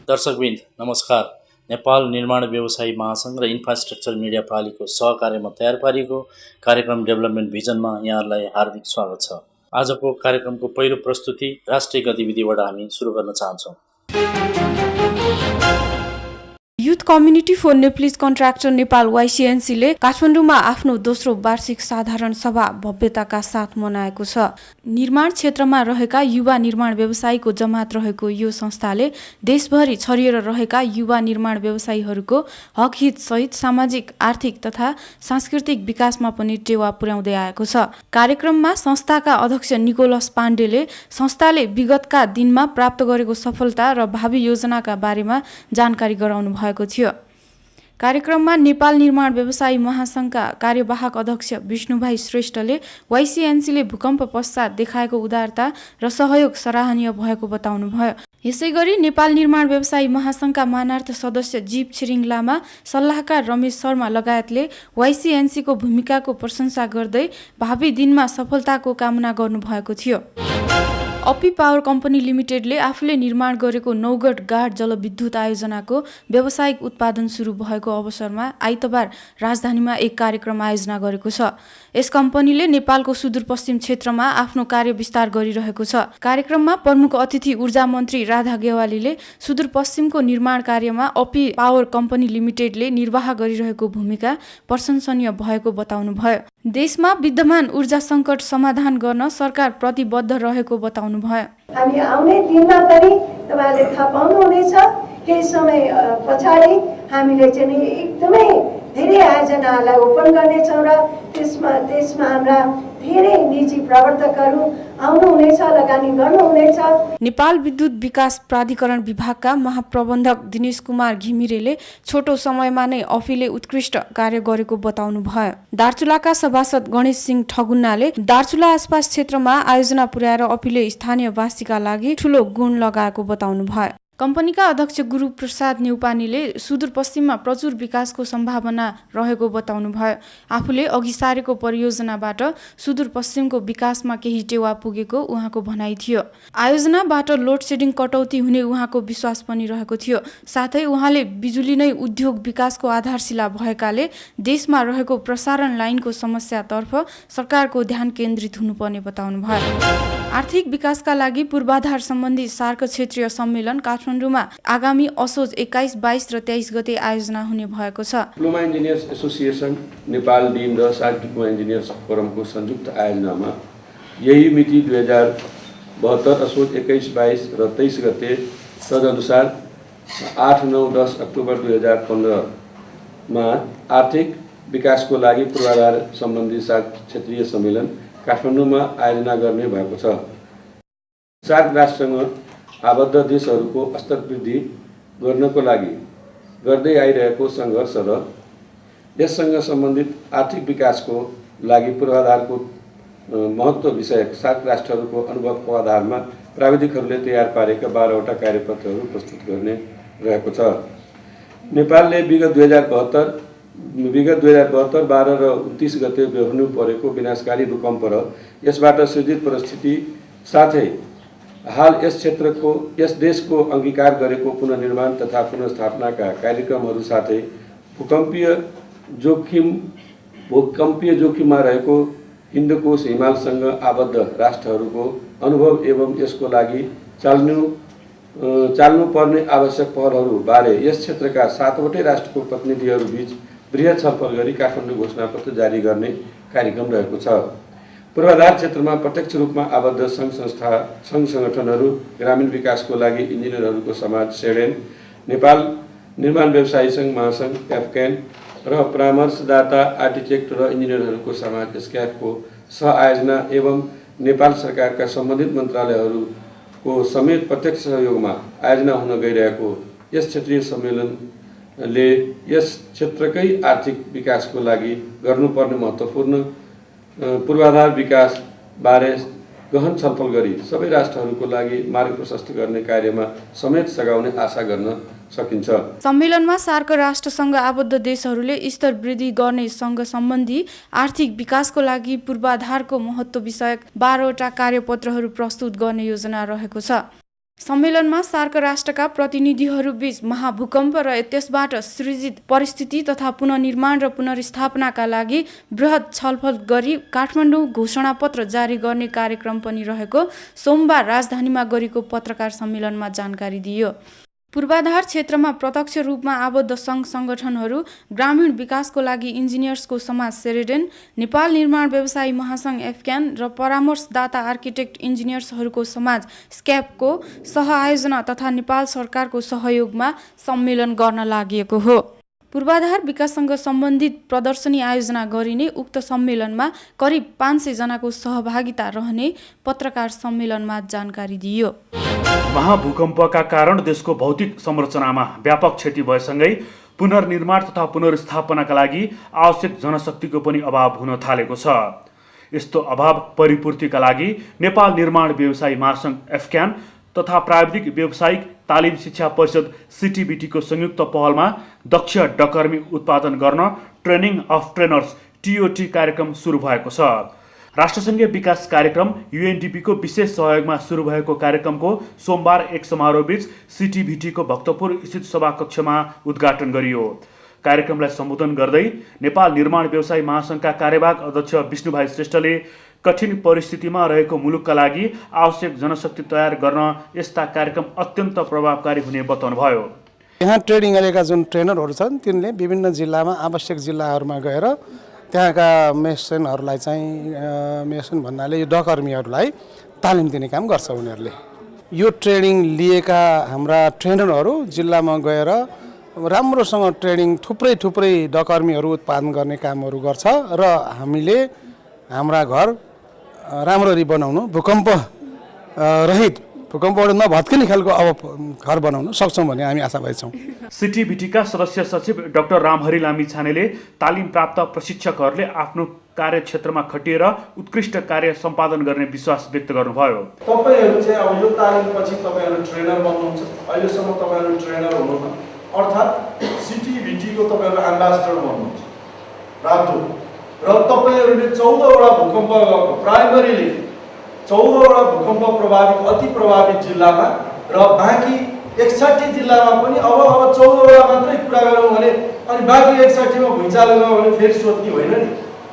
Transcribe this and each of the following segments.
दर्शकवृन्द नमस्कार। नेपाल निर्माण व्यवसायी महासङ्घ र इन्फ्रास्ट्रक्चर मिडिया पालिको सहकार्यमा तयार पारिएको कार्यक्रम डेभलपमेन्ट भिजनमा यहाँहरूलाई हार्दिक स्वागत छ। आजको कार्यक्रमको पहिलो प्रस्तुति राष्ट्रिय गतिविधिबाट हामी सुरु गर्न चाहन्छौँ। Youth community for Nepalese contractor Nepal YCNC काठमाडौँमा आफ्नो दोस्रो वार्षिक साधारण सभा भव्यताका साथ मनाएको छ। निर्माण क्षेत्रमा रहेका युवा निर्माण व्यवसायीको जमात रहेको यो संस्थाले देशभरि छरिएर रहेका युवा निर्माण व्यवसायीहरूको हक हित सहित सामाजिक, आर्थिक तथा सांस्कृतिक विकासमा पनि टेवा पुर्याउँदै आएको छ। कार्यक्रममा संस्थाका अध्यक्ष निकोलस पाण्डेले संस्थाले विगतका दिनमा प्राप्त गरेको सफलता र भावी योजनाका बारेमा जानकारी गराउनु भएको थियो। कार्यक्रममा नेपाल निर्माण व्यवसायी महासङ्घका कार्यवाहक अध्यक्ष विष्णुभाइ श्रेष्ठले YCNC भूकम्प पश्चात देखाएको उदारता र सहयोग सराहनीय भएको बताउनुभयो। यसैगरी नेपाल निर्माण व्यवसायी महासङ्घका मानार्थ सदस्य जीव छिरिङ लामा, सल्लाहकार रमेश शर्मा लगायतले YCNC को भूमिकाको प्रशंसा गर्दै भावी दिनमा सफलताको कामना गर्नुभएको थियो। अपी पावर कम्पनी लिमिटेडले आफूले निर्माण गरेको नौगढ गाड जलविद्युत आयोजनाको व्यावसायिक उत्पादन सुरु भएको अवसरमा आइतबार राजधानीमा एक कार्यक्रम आयोजना गरेको छ। यस कम्पनीले नेपालको सुदूरपश्चिम क्षेत्रमा आफ्नो कार्य विस्तार गरिरहेको छ। कार्यक्रममा प्रमुख अतिथि ऊर्जा मन्त्री राधा गेवालीले सुदूरपश्चिमको निर्माण कार्यमा अपी पावर कम्पनी लिमिटेडले निर्वाह गरिरहेको भूमिका प्रशंसनीय भएको बताउनुभयो। देशमा विद्यमान ऊर्जा सङ्कट समाधान गर्न सरकार प्रतिबद्ध रहेको बताउनुभयो। हामी आउने दिनमा पनि तपाईहरुले थाहा पाउनुहुनेछ, केही समय पछाडि हामीले चाहिँ एकदमै धेरै आयोजनाहरूलाई ओपन गर्नेछौँ र त्यसमा हाम्रा धेरै निजी प्रवर्तकहरू आउनुहुनेछ, लगानी गर्नुहुनेछ। नेपाल विद्युत विकास प्राधिकरण विभागका महाप्रबन्धक दिनेश कुमार घिमिरेले छोटो समयमा नै अफीले उत्कृष्ट कार्य गरेको बताउनुभयो। दार्चुलाका सभासद गणेश सिंह ठगुन्नाले दार्चुला आसपास क्षेत्रमा आयोजना पुर्याएर अफीले स्थानीयवासीका लागि ठूलो गुण लगाएको बताउनुभयो। कम्पनीका अध्यक्ष गुरु प्रसाद न्यौपानेले सुदूरपश्चिममा प्रचुर विकासको सम्भावना रहेको बताउनुभयो। आफूले अघि सारेको परियोजनाबाट सुदूरपश्चिमको विकासमा केही टेवा पुगेको उहाँको भनाइ थियो। आयोजनाबाट लोड सेडिङ कटौती हुने उहाँको विश्वास पनि रहेको थियो। साथै उहाँले बिजुली नै उद्योग विकासको आधारशिला भएकाले देशमा रहेको प्रसारण लाइनको समस्यातर्फ सरकारको ध्यान केन्द्रित हुनुपर्ने बताउनुभयो। आर्थिक विकासका लागि पूर्वाधार सम्बन्धी सार्क क्षेत्रीय सम्मेलन काठमाडौँमा आगामी असोज 21, 22 र 23 गते आयोजना हुने भएको छ। डिप्लोमा इन्जिनियर्स एसोसिएसन नेपाल डिन र सार्क डिप्लोमा इन्जिनियर्स फोरमको संयुक्त आयोजनामा यही मिति 2072 असोज 21, 22 र 23 गते तदनुसार 8, 9, 10 अक्टोबर 2015 मा आर्थिक विकासको लागि पूर्वाधार सम्बन्धी सार्क क्षेत्रीय सम्मेलन काठमाडौँमा आयोजना गर्ने भएको छ। सार्क राष्ट्रसँग आबद्ध देशहरूको स्तर वृद्धि गर्नको लागि गर्दै आइरहेको सङ्घर्ष र यससँग सम्बन्धित आर्थिक विकासको लागि पूर्वाधारको महत्त्व विषयक सार्क राष्ट्रहरूको अनुभवको आधारमा प्राविधिकहरूले तयार पारेका 12वटा कार्यपत्रहरू प्रस्तुत गर्ने रहेको छ। नेपालले विगत 2072, 12 र 29 गते बेहोर्नु परेको विनाशकारी भूकम्प र यसबाट सृजित परिस्थिति साथै हाल यस देशको अंगीकार गरेको पुनर्निर्माण तथा पुनर्स्थापनाका कार्यक्रमहरू साथै भूकम्पीय जोखिममा रहेको हिन्दकोश हिमालसँग आबद्ध राष्ट्रहरूको अनुभव एवं यसको लागि चाल्नुपर्ने आवश्यक पहलहरू बारे यस क्षेत्रका 7वटै राष्ट्रको प्रतिनिधिहरू बीच बृहत छलफल गरी काठमाडौँ घोषणापत्र जारी गर्ने कार्यक्रम रहेको छ। पूर्वाधार क्षेत्रमा प्रत्यक्ष रूपमा आबद्ध सङ्घ सङ्गठनहरू, ग्रामीण विकासको लागि इन्जिनियरहरूको समाज सेडेन, नेपाल निर्माण व्यवसायी सङ्घ महासङ्घ एफक्यान र परामर्शदाता आर्किटेक्ट र इन्जिनियरहरूको समाज एसक्याफको सहआयोजना एवं नेपाल सरकारका सम्बन्धित मन्त्रालयहरूको समेत प्रत्यक्ष सहयोगमा आयोजना हुन गइरहेको यस क्षेत्रीय सम्मेलनले यस क्षेत्रकै आर्थिक विकासको लागि गर्नुपर्ने महत्त्वपूर्ण पूर्वाधार विकास बारे गहन छलफल गरी सबै राष्ट्रहरूको लागि मार्ग प्रशस्त गर्ने कार्यमा समेत सघाउने आशा गर्न सकिन्छ। सम्मेलनमा सार्क राष्ट्रसँग आबद्ध देशहरूले स्तर वृद्धि गर्ने सँग सम्बन्धी आर्थिक विकासको लागि पूर्वाधारको महत्त्व विषयक 12वटा कार्यपत्रहरू प्रस्तुत गर्ने योजना रहेको छ। सम्मेलनमा सार्क राष्ट्रका प्रतिनिधिहरूबीच महाभूकम्प र त्यसबाट सृजित परिस्थिति तथा पुनर्निर्माण र पुनर्स्थापनाका लागि बृहत छलफल गरी काठमाडौँ घोषणापत्र जारी गर्ने कार्यक्रम पनि रहेको सोमबार राजधानीमा गरेको पत्रकार सम्मेलनमा जानकारी दियो। पूर्वाधार क्षेत्रमा प्रत्यक्ष रूपमा आबद्ध सङ्घ सङ्गठनहरू, ग्रामीण विकासको लागि इन्जिनियर्सको समाज सेरेडेन, नेपाल निर्माण व्यवसायी महासङ्घ एफक्यान र परामर्शदाता आर्किटेक्ट इन्जिनियर्सहरूको समाज स्क्यापको सहआयोजना तथा नेपाल सरकारको सहयोगमा सम्मेलन गर्न लागि हो। पूर्वाधार विकाससँग सम्बन्धित प्रदर्शनी आयोजना गरिने उक्त सम्मेलनमा करिब 500 जनाको सहभागिता रहने पत्रकार सम्मेलनमा जानकारी दियो। महाभूकम्पका कारण देशको भौतिक संरचनामा व्यापक क्षति भएसँगै पुनर्निर्माण तथा पुनर्स्थापनाका लागि आवश्यक जनशक्तिको पनि अभाव हुन थालेको छ। यस्तो अभाव परिपूर्तिका लागि नेपाल निर्माण व्यवसायी महासङ्घ एफक्यान तथा प्राविधिक व्यावसायिक तालिम शिक्षा परिषद सिटिबिटीको संयुक्त पहलमा दक्ष डकर्मी उत्पादन गर्न ट्रेनिङ अफ ट्रेनर्स टिओटी कार्यक्रम सुरु भएको छ। राष्ट्रसङ्घीय विकास कार्यक्रम युएनडिपीको विशेष सहयोगमा सुरु भएको कार्यक्रमको सोमबार एक समारोहबीच सिटिभिटीको भक्तपुर स्थित सभाकक्षमा उद्घाटन गरियो। कार्यक्रमलाई सम्बोधन गर्दै नेपाल निर्माण व्यवसायी महासङ्घका कार्यवाहक अध्यक्ष विष्णुभाइ श्रेष्ठले कठिन परिस्थितिमा रहेको मुलुकका लागि आवश्यक जनशक्ति तयार गर्न यस्ता कार्यक्रम अत्यन्त प्रभावकारी हुने बताउनुभयो। यहाँ ट्रेनिङ गरेका जुन ट्रेनरहरू छन् तिनले विभिन्न जिल्लामा आवश्यक जिल्लाहरूमा गएर त्यहाँका मेसनहरूलाई चाहिँ मेसन भन्नाले यो डकर्मीहरूलाई तालिम दिने काम गर्छ उनीहरूले। यो ट्रेनिङ लिएका हाम्रा ट्रेनरहरू जिल्लामा गएर राम्रोसँग ट्रेनिङ थुप्रै डकर्मीहरू उत्पादन गर्ने कामहरू गर्छ र हामीले हाम्रा घर राम्ररी बनाउनु भूकम्प रहित भूकम्पबाट नभत्किने खालको अब घर बनाउन सक्छौँ भन्ने हामी आशावादी छौँ। सिटिबिटीका सदस्य सचिव डाक्टर रामहरि लामिछानेले तालिम प्राप्त प्रशिक्षकहरूले आफ्नो कार्यक्षेत्रमा खटिएर उत्कृष्ट कार्य सम्पादन गर्ने विश्वास व्यक्त गर्नुभयो। तपाईहरु चाहिँ अब यो तालिमपछि तपाईहरु ट्रेनर बन्नुहुन्छ। अहिलेसम्म तपाईहरु ट्रेनर हुनुहुन्न, अर्थात् सिटिबिटीको तपाईहरु एम्बेसडर बन्नुहुन्छ राजदूत। र तपाईहरुले 14 वटा भूकम्प प्राइमरीली 14 वटा भूकम्प प्रभावित अति प्रभावित जिल्लामा र बाँकी 61 जिल्लामा पनि अब 14 वटा मात्रै कुरा गरौँ भने अनि बाँकी 61 मा भुइँचालो गयो भने फेरि सोध्ने होइन नि।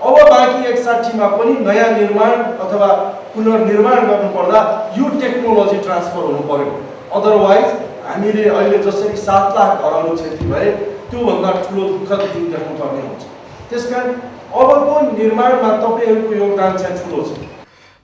अब बाँकी 61 मा पनि नयाँ निर्माण अथवा पुनर्निर्माण गर्नुपर्दा यो टेक्नोलोजी ट्रान्सफर हुनु पर्यो। अदरवाइज हामीले अहिले जसरी 7 लाख घरहरू क्षति भए त्योभन्दा ठुलो दुःखद दिन देख्नुपर्ने हुन्छ। त्यसकारण अबको निर्माणमा तपाईहरुको योगदान चाहिँ ठुलो छ।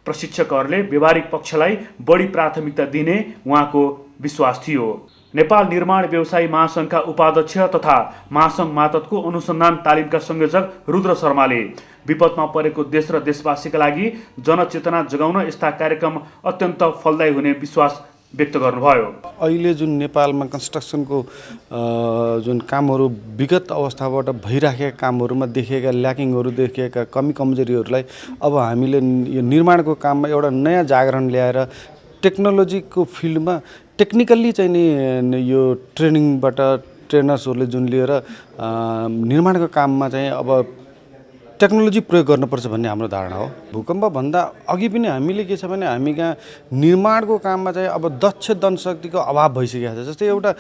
प्रशिक्षकहरूले व्यवहारिक पक्षलाई बढी प्राथमिकता दिने उहाँको विश्वास थियो। नेपाल निर्माण व्यवसायी महासङ्घका उपाध्यक्ष तथा महासङ्घ मातहतको अनुसन्धान तालिमका संयोजक रुद्र शर्माले विपदमा परेको देश र देशवासीका लागि जनचेतना जगाउन यस्ता कार्यक्रम अत्यन्त फलदायी हुने विश्वास व्यक्त गर्नुभयो। अहिले जुन नेपालमा कन्स्ट्रक्सनको जुन कामहरू विगत अवस्थाबाट भइराखेका कामहरूमा देखिएका ल्याकिङहरू देखिएका कमी कमजोरीहरूलाई अब हामीले यो निर्माणको काममा एउटा नयाँ जागरण ल्याएर टेक्नोलोजीको फिल्डमा टेक्निकल्ली चाहिँ नि यो ट्रेनिङबाट ट्रेनर्सहरूले जुन लिएर निर्माणको काममा चाहिँ अब टेक्नोलोजी प्रयोग गर्नुपर्छ भन्ने हाम्रो धारणा हो। भूकम्पभन्दा अघि पनि हामीले के छ भने हामी कहाँ निर्माणको काममा चाहिँ अब दक्ष जनशक्तिको अभाव भइसकेको छ। जस्तै एउटा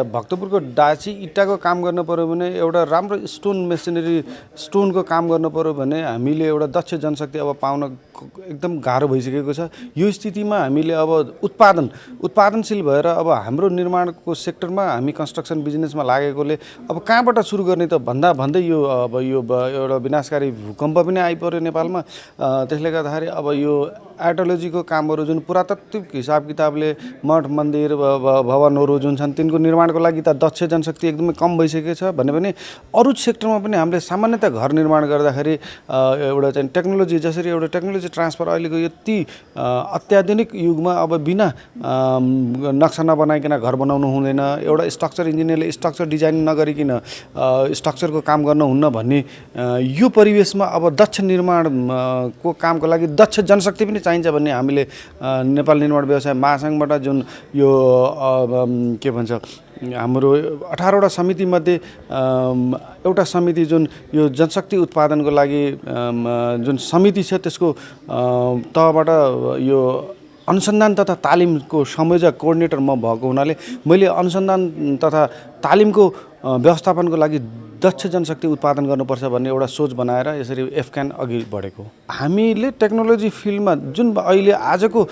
भक्तपुरको डाँची इट्टाको काम गर्नु पर्यो भने एउटा राम्रो स्टोन मेसिनरी स्टोनको काम गर्नु पर्यो भने हामीले एउटा दक्ष जनशक्ति अब पाउन एकदम गाह्रो भइसकेको छ। यो स्थितिमा हामीले अब उत्पादनशील भएर अब हाम्रो निर्माणको सेक्टरमा हामी कन्स्ट्रक्सन बिजनेसमा लागेकोले अब कहाँबाट सुरु गर्ने त भन्दै यो अब यो एउटा विनाशकारी भूकम्प पनि आइपर्यो नेपालमा। त्यसले गर्दाखेरि अब यो आर्टोलोजीको कामहरू जुन पुरातात्विक हिसाब किताबले मठ मन्दिर भवनहरू जुन छन् तिनको निर्माणको लागि त दक्ष जनशक्ति एकदमै कम भइसकेको छ भने पनि अरू सेक्टरमा पनि हामीले सामान्यतः घर निर्माण गर्दाखेरि एउटा चाहिँ टेक्नोलोजी जसरी एउटा टेक्नोलोजी ट्रान्सफर अहिलेको यति अत्याधुनिक युगमा अब बिना नक्सा नबनाइकन घर बनाउनु हुँदैन। एउटा स्ट्रक्चर इन्जिनियरले स्ट्रक्चर डिजाइन नगरिकन स्ट्रक्चरको काम गर्नुहुन्न भन्ने यो परिवेशमा अब दक्ष निर्माणको कामको लागि दक्ष जनशक्ति पनि चाहिन्छ भन्ने हामीले नेपाल निर्माण व्यवसाय महासङ्घबाट जुन यो के भन्छ हाम्रो 18 वटा समितिमध्ये एउटा समिति जुन यो जनशक्ति उत्पादनको लागि जुन समिति छ त्यसको तहबाट यो अनुसन्धान तथा तालिमको संयोजक कोअर्डिनेटर म भएको हुनाले मैले अनुसन्धान तथा तालिमको व्यवस्थापनको लागि दक्ष जनशक्ति उत्पादन गर्नुपर्छ भन्ने एउटा सोच बनाएर यसरी एफक्यान अघि बढेको। हामीले टेक्नोलोजी फिल्डमा जुन अहिले आजको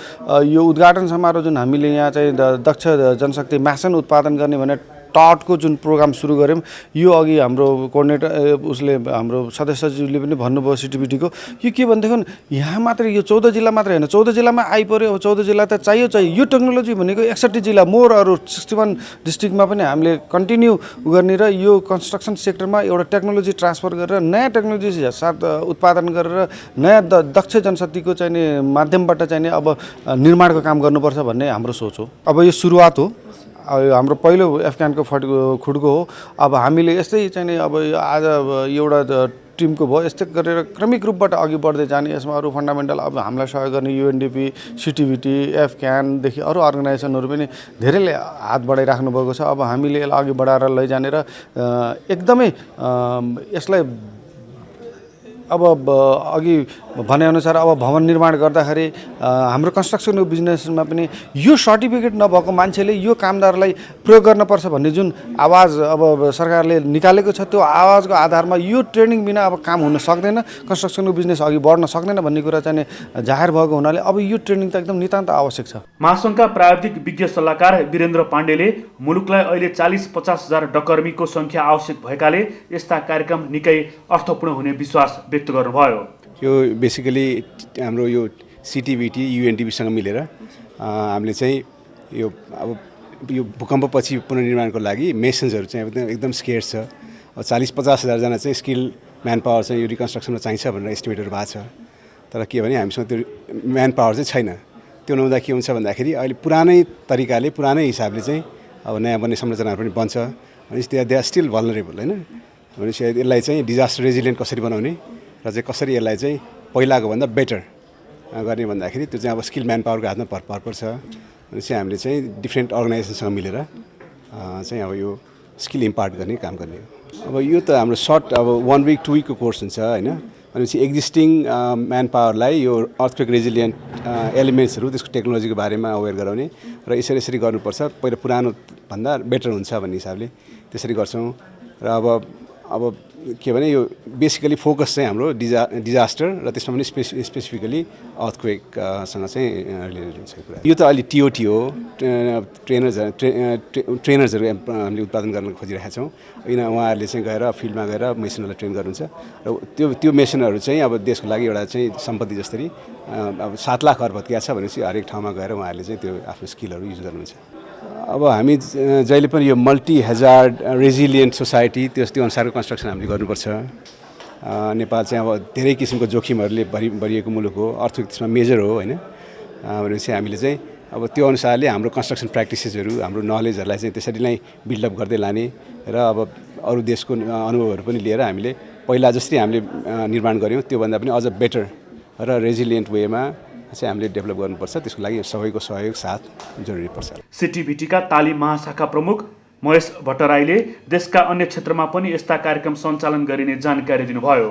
यो उद्घाटन समारोह जुन हामीले यहाँ चाहिँ दक्ष जनशक्ति म्यासन उत्पादन गर्ने भनेर टटको जुन प्रोग्राम सुरु गऱ्यौँ, यो अघि हाम्रो कोअर्डिनेटर उसले हाम्रो सदस्यज्यूले पनि भन्नुभयो सिटिबिटीको, यो के भनेदेखि यहाँ मात्रै यो 14 जिल्ला मात्रै होइन, 14 जिल्लामा आइपर्यो। अब 14 जिल्ला त चाहियो यो टेक्नोलोजी भनेको 61 जिल्ला मोर अरू 61 डिस्ट्रिक्टमा पनि हामीले कन्टिन्यू गर्ने र यो कन्स्ट्रक्सन सेक्टरमा एउटा टेक्नोलोजी ट्रान्सफर गरेर नयाँ टेक्नोलोजी साथ उत्पादन गरेर नयाँ दक्ष जनशक्तिको चाहिने माध्यमबाट चाहिने अब निर्माणको काम गर्नुपर्छ भन्ने हाम्रो सोच हो। अब यो सुरुवात हो, हाम्रो पहिलो एफक्यानको खुड्को हो। अब हामीले यस्तै चाहिँ अब आज एउटा टिमको भयो, यस्तै गरेर क्रमिक रूपबाट अघि बढ्दै जाने। यसमा अरू फन्डामेन्टल अब हामीलाई सहयोग गर्ने युएनडिपी, सिटिभिटी, एफक्यानदेखि अरू अर्गनाइजेसनहरू पनि धेरैले हात बढाइराख्नु भएको छ। अब हामीले यसलाई अघि बढाएर लैजाने र एकदमै यसलाई अब अघि भनेअनुसार अब भवन निर्माण गर्दाखेरि हाम्रो कन्स्ट्रक्सनको बिजनेसमा पनि यो सर्टिफिकेट नभएको मान्छेले यो कामदारलाई प्रयोग गर्नुपर्छ भन्ने जुन आवाज अब सरकारले निकालेको छ, त्यो आवाजको आधारमा यो ट्रेनिङ बिना अब काम हुन सक्दैन, कन्स्ट्रक्सनको बिजनेस अघि बढ्न सक्दैन भन्ने कुरा चाहिँ जाहेर भएको हुनाले अब यो ट्रेनिङ त एकदम नितान्त आवश्यक छ। महासङ्घका प्राविधिक विज्ञ सल्लाहकार वीरेन्द्र पाण्डेले मुलुकलाई अहिले 40-50 हजार डकर्मीको सङ्ख्या आवश्यक भएकाले यस्ता कार्यक्रम निकै अर्थपूर्ण हुने विश्वास व्यक्त गर्नुभयो। यो बेसिकली हाम्रो यो सिटिभिटी युएनडिपीसँग मिलेर हामीले चाहिँ यो अब यो भूकम्पपछि पुनर्निर्माणको लागि मेसन्सहरू चाहिँ एकदम स्केर्स छ। अब 40-50 हजारजना चाहिँ स्किल म्यान पावर चाहिँ यो रिकन्स्ट्रक्सनमा चाहिन्छ भनेर एस्टिमेटहरू भएको छ। तर के भने हामीसँग त्यो म्यान पावर चाहिँ छैन। त्यो नहुँदा के हुन्छ भन्दाखेरि अहिले पुरानै तरिकाले पुरानै हिसाबले चाहिँ अब नयाँ बन्ने संरचनाहरू पनि बन्छ भनेपछि दे आर स्टिल भल्नरेबल होइन। भनेपछि यसलाई चाहिँ डिजास्टर रेजिलियन्ट कसरी बनाउने र चाहिँ कसरी यसलाई चाहिँ पहिलाको भन्दा बेटर गर्ने भन्दाखेरि त्यो चाहिँ अब स्किल म्यान पावरको हातमा भर पर्छ। भनेपछि हामीले चाहिँ डिफ्रेन्ट अर्गनाइजेसनसँग मिलेर चाहिँ अब यो स्किल इम्पार्ट गर्ने काम गर्ने हो। अब यो त हाम्रो सर्ट अब 1 विक 2 विकको कोर्स हुन्छ होइन। भनेपछि एक्जिस्टिङ म्यान पावरलाई यो अर्थक्वेक रेजिलियन्ट एलिमेन्ट्सहरू त्यसको टेक्नोलोजीको बारेमा अवेर गराउने र यसरी गर्नुपर्छ, पहिला पुरानो भन्दा बेटर हुन्छ भन्ने हिसाबले त्यसरी गर्छौँ। र अब के भने यो बेसिकली फोकस चाहिँ हाम्रो डिजास्टर र त्यसमा पनि स्पेसिफिकली अर्थक्वेकसँग चाहिँ रिलेटेड हुन्छ कुरा। यो त अलि टिओटी हो, ट्रेनर्सहरू हामीले उत्पादन गर्न खोजिरहेका छौँ। उहाँहरूले चाहिँ गएर फिल्डमा गएर मेसिनहरूलाई ट्रेन गर्नुहुन्छ र त्यो मेसिनहरू चाहिँ अब देशको लागि एउटा चाहिँ सम्पत्ति जस्तै अब 7 लाख अर्बत क्या छ भनेपछि हरेक ठाउँमा गएर उहाँहरूले चाहिँ त्यो आफ्नो स्किलहरू युज गर्नुहुन्छ। अब हामी जहिले पनि यो मल्टी हेजार्ड रेजिलियन्ट सोसाइटी त्यो अनुसारको कन्स्ट्रक्सन हामीले गर्नुपर्छ। नेपाल चाहिँ अब धेरै किसिमको जोखिमहरूले भरिएको मुलुक हो, अर्थक्वेक त्यसमा मेजर हो होइन। भनेपछि हामीले चाहिँ अब त्यो अनुसारले हाम्रो कन्स्ट्रक्सन प्र्याक्टिसेसहरू हाम्रो नलेजहरूलाई चाहिँ त्यसरी नै बिल्डअप गर्दै लाने र अब अरू देशको अनुभवहरू पनि लिएर हामीले पहिला जस्तै हामीले निर्माण गऱ्यौँ त्योभन्दा पनि अझ बेटर र रेजिलियन्ट वेमा चाहिँ हामीले डेभलप गर्नुपर्छ। त्यसको लागि सबैको सहयोग साथ जरुरी पर्छ। सिटिभिटीका तालिम महाशाखा प्रमुख महेश भट्टराईले देशका अन्य क्षेत्रमा पनि यस्ता कार्यक्रम सञ्चालन गरिने जानकारी दिनुभयो।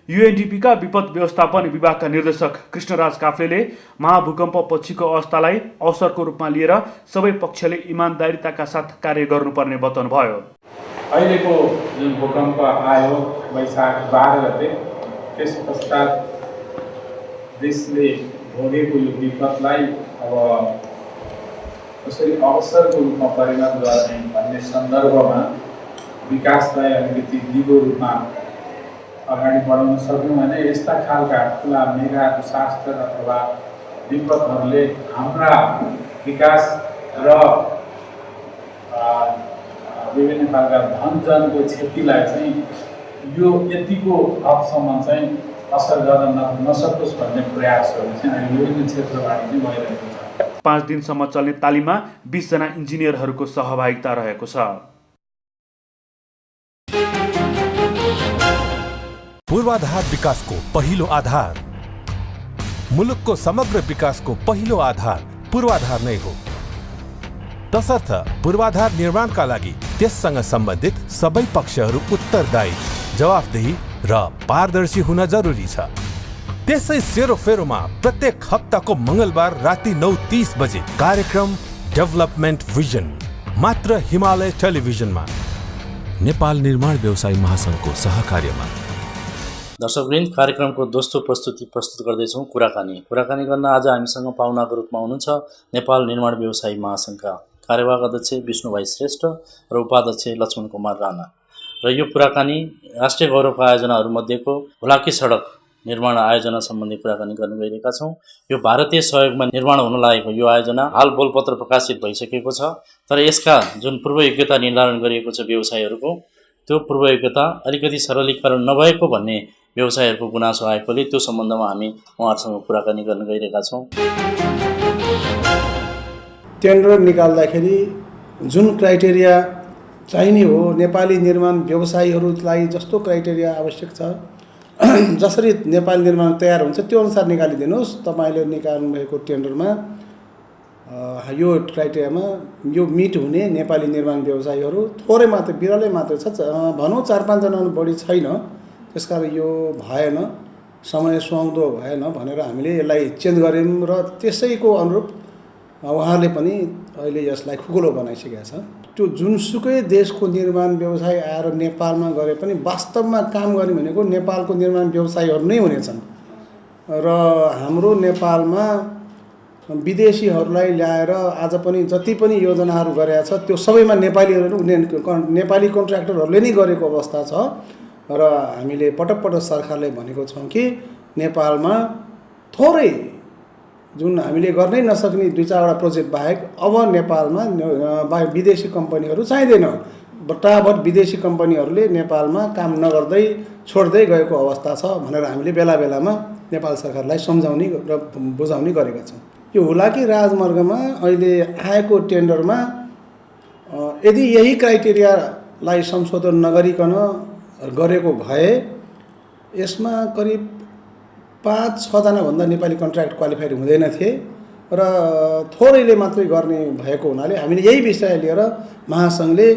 युएनडिपीका विपद व्यवस्थापन विभागका निर्देशक कृष्णराज काफ्लेले महाभूकम्प पछिको अवस्थालाई अवसरको रूपमा लिएर सबै पक्षले इमान्दारिताका साथ कार्य गर्नुपर्ने बताउनुभयो। अहिलेको जुन भूकम्प आयो वैशाख 12 गते, त्यस पश्चात देशले भोगेको यो विपदलाई अब कसरी अवसरको रूपमा परिणत गर्ने भन्ने सन्दर्भमा विकासलाई अलिकति दिगो रूपमा अगाडि बढाउन सक्यौँ भने यस्ता खालका ठुला मेगा डिसास्टर अथवा विपदहरूले हाम्रा विकास र विभिन्न खालका धनजनको क्षतिलाई चाहिँ यो यतिको हदसम्म चाहिँ असर गर्न नसकोस् भन्ने प्रयासहरू चाहिँ अहिले विभिन्न क्षेत्रबाट चाहिँ भइरहेको छ। 5 दिनसम्म चल्ने तालिममा 20 जना इन्जिनियरहरूको सहभागिता रहेको छ। पूर्वाधार विकासको पहिलो आधार, मुलुकको समग्र विकासको पहिलो आधार पूर्वाधार नै हो। तसर्थ पूर्वाधार निर्माणका लागि त्यससँग सम्बन्धित सबै पक्षहरू उत्तरदायी, जवाफदेही र पारदर्शी हुन जरुरी छ। त्यसै सेरोफेरोमा प्रत्येक हप्ताको मङ्गलबार राति 9:30 बजे कार्यक्रम डेभलपमेन्ट भिजन मात्र हिमालय टेलिभिजनमा, नेपाल निर्माण व्यवसायी महासङ्घको सहकार्यमा। दर्शकवृन्द, कार्यक्रमको दोस्रो प्रस्तुति प्रस्तुत गर्दैछौँ कुराकानी गर्न आज हामीसँग पाहुनाको रूपमा हुनुहुन्छ नेपाल निर्माण व्यवसायी महासङ्घका कार्यवाहक अध्यक्ष विष्णुभाइ श्रेष्ठ र उपाध्यक्ष लक्ष्मण कुमार राणा। र यो कुराकानी राष्ट्रिय गौरवका आयोजनाहरूमध्येको हुलाकी सडक निर्माण आयोजना सम्बन्धी कुराकानी गर्न गइरहेका छौँ। यो भारतीय सहयोगमा निर्माण हुन लागेको यो आयोजना हाल बोलपत्र प्रकाशित भइसकेको छ, तर यसका जुन पूर्व योग्यता निर्धारण गरिएको छ व्यवसायहरूको, त्यो पूर्व योग्यता अलिकति सरलीकरण नभएको भन्ने व्यवसायहरूको गुनासो आएकोले त्यो सम्बन्धमा हामी उहाँहरूसँग कुराकानी गर्न गइरहेका छौँ। टेन्डर निकाल्दाखेरि जुन क्राइटेरिया चाहिने हो, नेपाली निर्माण व्यवसायीहरूलाई जस्तो क्राइटेरिया आवश्यक छ, जसरी नेपाली निर्माण तयार हुन्छ त्यो अनुसार निकालिदिनुहोस्। तपाईँले निकाल्नु भएको टेन्डरमा यो क्राइटेरियामा यो मिट हुने नेपाली निर्माण व्यवसायीहरू थोरै मात्र, बिरलै मात्र छ, भनौँ 4-5 जना बढी छैन। त्यसकारण यो भएन, समय सुहाउँदो भएन भनेर हामीले यसलाई चेन्ज गऱ्यौँ र त्यसैको अनुरूप उहाँले पनि अहिले यसलाई खुकुलो बनाइसकेका छ। त्यो जुनसुकै देशको निर्माण व्यवसाय आएर नेपालमा गरे पनि वास्तवमा काम गर्ने भनेको नेपालको निर्माण व्यवसायीहरू नै हुनेछन्। र हाम्रो नेपालमा विदेशीहरूलाई ल्याएर आज पनि जति पनि योजनाहरू गरेका छ त्यो सबैमा नेपाली कन्ट्र्याक्टरहरूले नै गरेको अवस्था छ। र हामीले पटक पटक सरकारले भनेको छौँ कि नेपालमा थोरै जुन हामीले गर्नै नसक्ने 2-4वटा प्रोजेक्ट बाहेक अब नेपालमा विदेशी कम्पनीहरू चाहिँदैन। बट्टाबट विदेशी कम्पनीहरूले नेपालमा काम नगर्दै छोड्दै गएको अवस्था छ भनेर हामीले बेला बेलामा नेपाल सरकारलाई सम्झाउने र बुझाउने गरेका छौँ। यो हुलाकी राजमार्गमा अहिले आएको टेन्डरमा यदि यही क्राइटेरियालाई संशोधन नगरिकन गरेको भए यसमा करिब 5-6 जनाभन्दा नेपाली कन्ट्र्याक्ट क्वालिफाइड हुँदैन थिए र थोरैले मात्रै गर्ने भएको हुनाले हामीले यही विषय लिएर महासङ्घले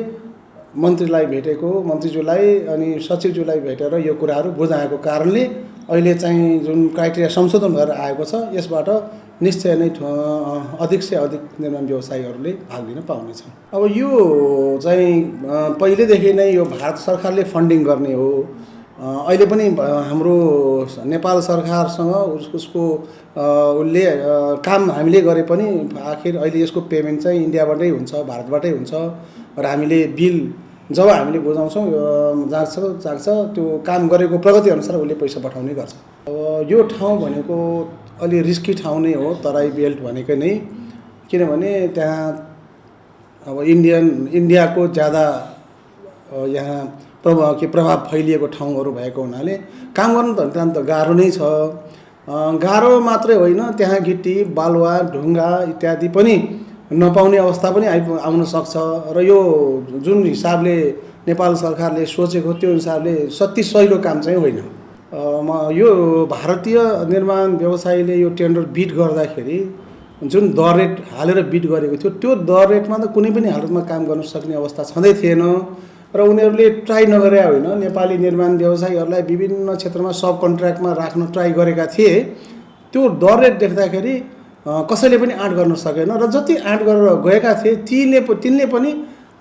मन्त्रीलाई भेटेको, मन्त्रीज्यूलाई अनि सचिवज्यूलाई भेटेर यो कुराहरू बुझाएको कारणले अहिले चाहिँ जुन क्राइटेरिया संशोधन भएर आएको छ यसबाट निश्चय नै अधिक से अधिक निर्माण व्यवसायीहरूले भाग लिन पाउनेछन्। अब यो चाहिँ पहिलेदेखि नै यो भारत सरकारले फन्डिङ गर्ने हो। अहिले पनि हाम्रो नेपाल सरकारसँग उसको उसले काम हामीले गरे पनि आखिर अहिले यसको पेमेन्ट चाहिँ इन्डियाबाटै हुन्छ, भारतबाटै हुन्छ र हामीले बिल जब हामीले बुझाउँछौँ जान्छ त्यो काम गरेको प्रगति अनुसार उसले पैसा पठाउने गर्छ। अब यो ठाउँ भनेको अलि रिस्की ठाउँ नै हो, तराई बेल्ट भनेकै नै, किनभने त्यहाँ अब इन्डियाको ज्यादा यहाँ प्रभाव फैलिएको ठाउँहरू भएको हुनाले काम गर्नु त अत्यन्त गाह्रो नै छ। गाह्रो मात्रै होइन, त्यहाँ गिटी, बालुवा, ढुङ्गा इत्यादि पनि नपाउने अवस्था पनि आउन सक्छ। र यो जुन हिसाबले नेपाल सरकारले सोचेको त्यो हिसाबले सति सहिलो काम चाहिँ होइन। यो भारतीय निर्माण व्यवसायीले यो टेन्डर बिड गर्दाखेरि जुन दर रेट हालेर बिड गरेको थियो त्यो दर रेटमा त कुनै पनि हालतमा काम गर्न सक्ने अवस्था छँदै थिएन र उनीहरूले ट्राई नगरे होइन। नेपाली निर्माण व्यवसायीहरूलाई विभिन्न क्षेत्रमा सब कन्ट्र्याक्टमा राख्न ट्राई गरेका थिए। त्यो दर रेट देख्दाखेरि कसैले पनि आँट गर्न सकेन र जति आँट गरेर गएका थिए तिनले पनि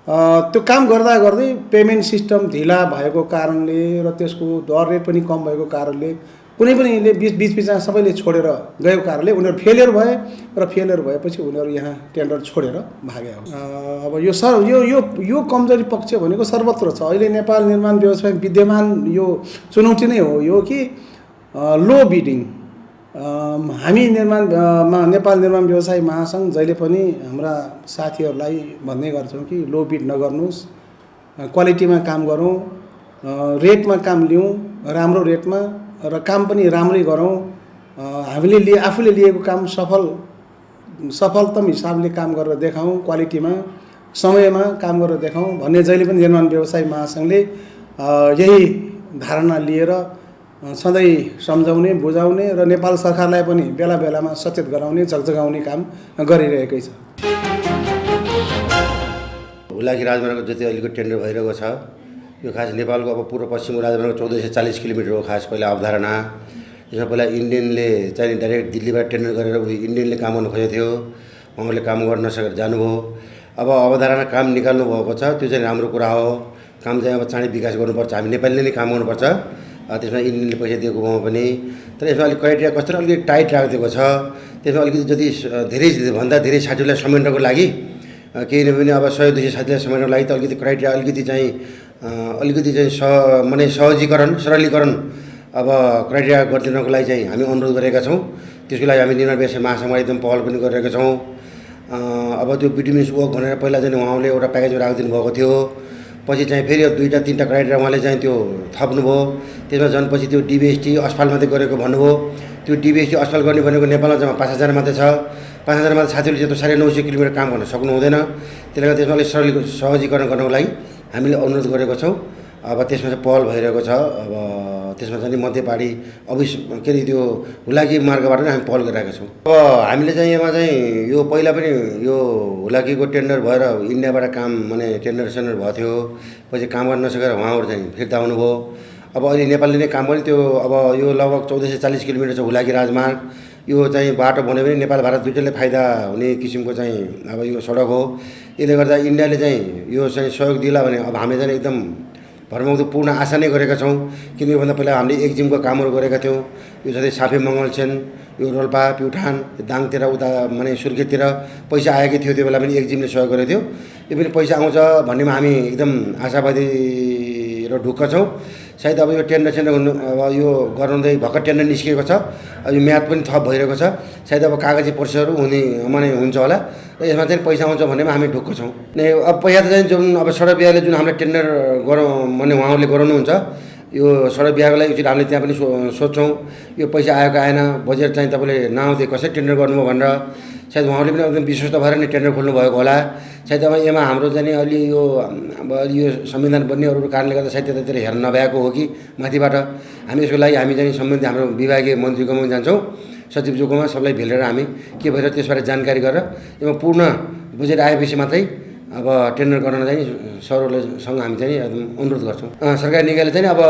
त्यो काम गर्दा गर्दै पेमेन्ट सिस्टम ढिला भएको कारणले र त्यसको दर रेट पनि कम भएको कारणले कुनै पनि बिचमा सबैले छोडेर गएको कारणले उनीहरू फेलियर भए र फेलियर भएपछि उनीहरू यहाँ टेन्डर छोडेर भागे। अब यो कमजोरी पक्ष भनेको सर्वत्र छ। अहिले नेपाल निर्माण व्यवसाय विद्यमान यो चुनौती नै हो यो कि लो बिडिङ। हामी नेपाल निर्माण व्यवसायी महासङ्घ जहिले पनि हाम्रा साथीहरूलाई भन्ने गर्छौँ कि लो बिड नगर्नुहोस्, क्वालिटीमा काम गरौँ, रेटमा काम लिउँ, राम्रो रेटमा र काम पनि राम्रै गरौँ। हामीले आफूले लिएको काम सफलतम हिसाबले काम गरेर देखाउँ, क्वालिटीमा समयमा काम गरेर देखाउँ भन्ने जहिले पनि निर्माण व्यवसायी महासङ्घले यही धारणा लिएर सधैँ सम्झाउने, बुझाउने र नेपाल सरकारलाई पनि बेला बेलामा सचेत गराउने, जगजगाउने काम गरिरहेकै छ। हुलाकी राजमार्गको जति अहिलेको टेन्डर भइरहेको छ यो खास नेपालको अब पूर्व पश्चिमको राजमार्ग 1440 किलोमिटर हो खास पहिला अवधारणा। यसमा पहिला इन्डियनले चाहिँ डाइरेक्ट दिल्लीबाट टेन्डर गरेर उयो इन्डियनले काम गर्नु खोजेको थियो, उहाँहरूले काम गर्न नसकेर जानुभयो। अब अवधारणा काम निकाल्नु भएको छ, त्यो चाहिँ राम्रो कुरा हो। काम चाहिँ अब चाँडै विकास गर्नुपर्छ, हामी नेपालीले नै काम गर्नुपर्छ। त्यसमा इन्डियनले पैसा दिएको भएमा पनि, तर यसमा अलिक क्राइटेरिया कस्तो अलिकति टाइट राखिदिएको छ। त्यसमा अलिकति जति धेरैभन्दा धेरै साथीहरूलाई समेट्नको लागि केही नै पनि अब 100-200 साथीलाई समेट्नको लागि त अलिकति क्राइटेरिया अलिकति चाहिँ सरलीकरण अब क्राइटेरिया गरिदिनको लागि चाहिँ हामी अनुरोध गरेका छौँ। त्यसको लागि हामी निर्माण व्यवसाय महासङ्घमा एकदम पहल पनि गरिरहेका छौँ। अब त्यो बिटुमिन्स वर्क भनेर पहिला चाहिँ उहाँले एउटा प्याकेजमा राखिदिनु भएको थियो, पछि चाहिँ फेरि 2-3टा क्राइटेरिया उहाँले चाहिँ त्यो थप्नुभयो। त्यसमा झन् पछि त्यो डिबिएसटी असफल मात्रै गरेको भन्नुभयो। त्यो डिबिएसटी असफल गर्ने भनेको नेपालमा जम्मा 5,000 मात्रै छ। 5,000 मात्रै साथीहरूले त्यो 950 किलोमिटर काम गर्न सक्नु हुँदैन। त्यसले गर्दा त्यसमा अलिक सहजीकरण गर्नको लागि हामीले अनुरोध गरेको छौँ। अब त्यसमा चाहिँ पहल भइरहेको छ। अब त्यसमा चाहिँ मध्यपाडी के अरे त्यो हुलाकी मार्गबाट नै हामी पहल गरिरहेका छौँ। अब हामीले चाहिँ यसमा चाहिँ यो पहिला पनि यो हुलाकीको टेन्डर भएर इन्डियाबाट काम टेन्डर भएको थियो, पछि काम गर्न नसकेर उहाँहरू चाहिँ फिर्ता आउनुभयो। अब अहिले नेपालले नै काम गर्ने त्यो अब यो लगभग 1440 किलोमिटर छ हुलाकी राजमार्ग। यो चाहिँ बाटो बन्यो भने नेपाल भारत दुईटैले फाइदा हुने किसिमको चाहिँ अब यो सडक हो। यसले गर्दा इन्डियाले चाहिँ यो चाहिँ सहयोग दिला भने अब हामीले चाहिँ एकदम भरमग्दो पूर्ण आशा नै गरेका छौँ। किनकि योभन्दा पहिला हामीले एक्जिमको कामहरू गरेका थियौँ। यो जस्तै साफे मङ्गलसेन, यो रोल्पा, प्युठान, दाङतिर उता सुर्खेततिर पैसा आएकै थियो। त्यो बेला पनि एक्जिमले सहयोग गरेको थियो। यो पनि पैसा आउँछ भन्नेमा हामी एकदम आशावादी र ढुक्क छौँ। सायद अब यो टेन्डर अब यो गराउँदै भर्खर टेन्डर निस्किएको छ। अब यो म्याद पनि थप भइरहेको छ। सायद अब कागजी प्रोसेसहरू हुन्छ होला र यसमा चाहिँ पैसा आउँछ भन्नेमा हामी ढुक्क छौँ। अब पैसा त चाहिँ जुन अब सडक विभागले जुन हामीले टेन्डर उहाँहरूले गराउनुहुन्छ, यो सडक विभागको लागि उचित हामीले त्यहाँ पनि सोध्छौँ। यो पैसा आएको आएन, बजेट चाहिँ तपाईँले नआउँदै कसरी टेन्डर गर्नुभयो भनेर सायद उहाँहरूले पनि एकदम विश्वस्त भएर नै टेन्डर खोल्नु भएको होला। सायद अब यसमा हाम्रो चाहिँ अलि यो संविधान बन्ने अरू कारणले गर्दा सायद त्यतातिर हेर्न नभएको हो कि माथिबाट। हामी यसको लागि हामी चाहिँ सम्बन्धित हाम्रो विभागीय मन्त्रीकोमा जान्छौँ, सचिवज्यूकोमा, सबलाई भेटेर हामी के भएर त्यसबारे जानकारी गरेर यसमा पूर्ण बजेट आएपछि मात्रै अब टेन्डर गर्न चाहिँ सरकारसँग हामी चाहिँ अनुरोध गर्छौँ। सरकारी निकायले चाहिँ अब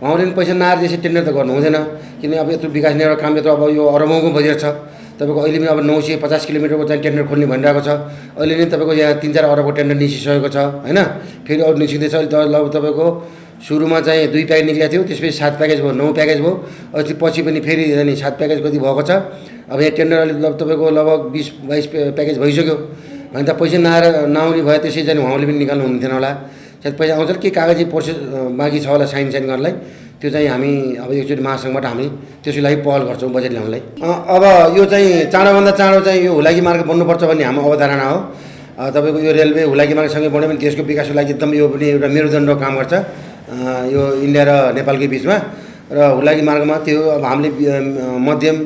उहाँले पनि पैसा नआएर त्यसरी टेन्डर त गर्नु हुँदैन। किनभने अब यत्रो विकास निर्माण काम यत्रो अब यो अरबौँको बजेट छ। तपाईँको अहिले पनि अब 950 किलोमिटरको चाहिँ टेन्डर खोल्ने भनिरहेको छ। अहिले नै तपाईँको यहाँ 3-4 अरबको टेन्डर निस्किसकेको छ होइन। फेरि अरू निस्किँदैछ। लगभग तपाईँको सुरुमा चाहिँ 2 प्याकेज निस्केको थियो, त्यसपछि 7 प्याकेज भयो, 9 प्याकेज भयो। अस्ति पछि पनि फेरि 7 प्याकेज कति भएको छ। अब यहाँ टेन्डर अहिले तपाईँको लगभग 20-22 प्याकेज भइसक्यो भने त पैसा नआउने भयो। त्यसै चाहिँ उहाँले पनि निकाल्नु हुन्थेन होला। सायद पैसा आउँछ के कागजी प्रोसेस बाँकी छ होला साइन गर्नलाई। त्यो चाहिँ हामी अब एकचोटि महासङ्घबाट हामी त्यसको लागि पहल गर्छौँ बजेट ल्याउनलाई। अब यो चाहिँ चाँडोभन्दा चाँडो चाहिँ यो हुलाकी मार्ग बन्नुपर्छ भन्ने हाम्रो अवधारणा हो। तपाईँको यो रेलवे हुलाकी मार्गसँगै बन्यो भने देशको विकासको लागि एकदम यो पनि एउटा मेरुदण्ड काम गर्छ यो इन्डिया र नेपालकै बिचमा। र हुलाकी मार्गमा त्यो अब हामीले मध्यम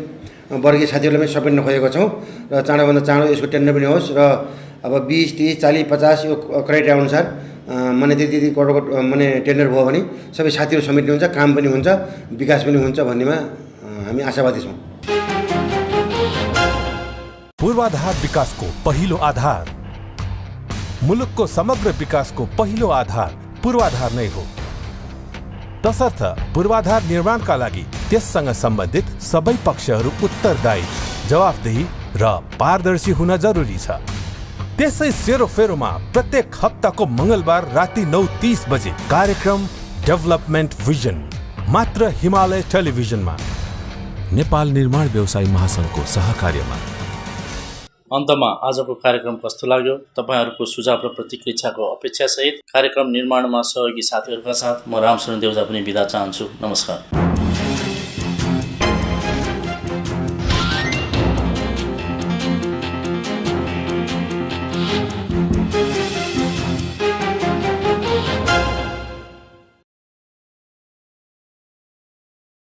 वर्गीय साथीहरूलाई पनि समेट्न खोजेको छौँ र चाँडोभन्दा चाँडो यसको टेन्डर पनि होस्। र अब 20, 30, 40, 50 यो क्राइटेरिया अनुसार त्यति करोडको टेन्डर भयो भने सबै साथीहरू समेट्ने हुन्छ, काम पनि हुन्छ, विकास पनि हुन्छ भन्नेमा हामी आशावादी छौँ। पूर्वाधार विकासको पहिलो आधार, मुलुकको समग्र विकासको पहिलो आधार पूर्वाधार नै हो। तसर्थ पूर्वाधार निर्माणका लागि त्यससँग सम्बन्धित सबै पक्षहरू उत्तरदायी, जवाफदेही र पारदर्शी हुन जरुरी छ। त्यसै सेरोफेरोमा प्रत्येक हप्ताको मंगलबार राति 9:30 बजे कार्यक्रम डेभलपमेन्ट भिजन मात्र हिमालय टेलिभिजनमा, नेपाल निर्माण व्यवसायी महासङ्घको सहकार्यमा। अन्तमा आजको कार्यक्रम कस्तो लाग्यो? तपाईहरूको सुझाव र प्रतिक्रियाको अपेक्षासहित कार्यक्रम निर्माणमा सहयोगी साथीहरूका साथ म रामशरण देउजा पनि बिदा चाहन्छु। नमस्कार।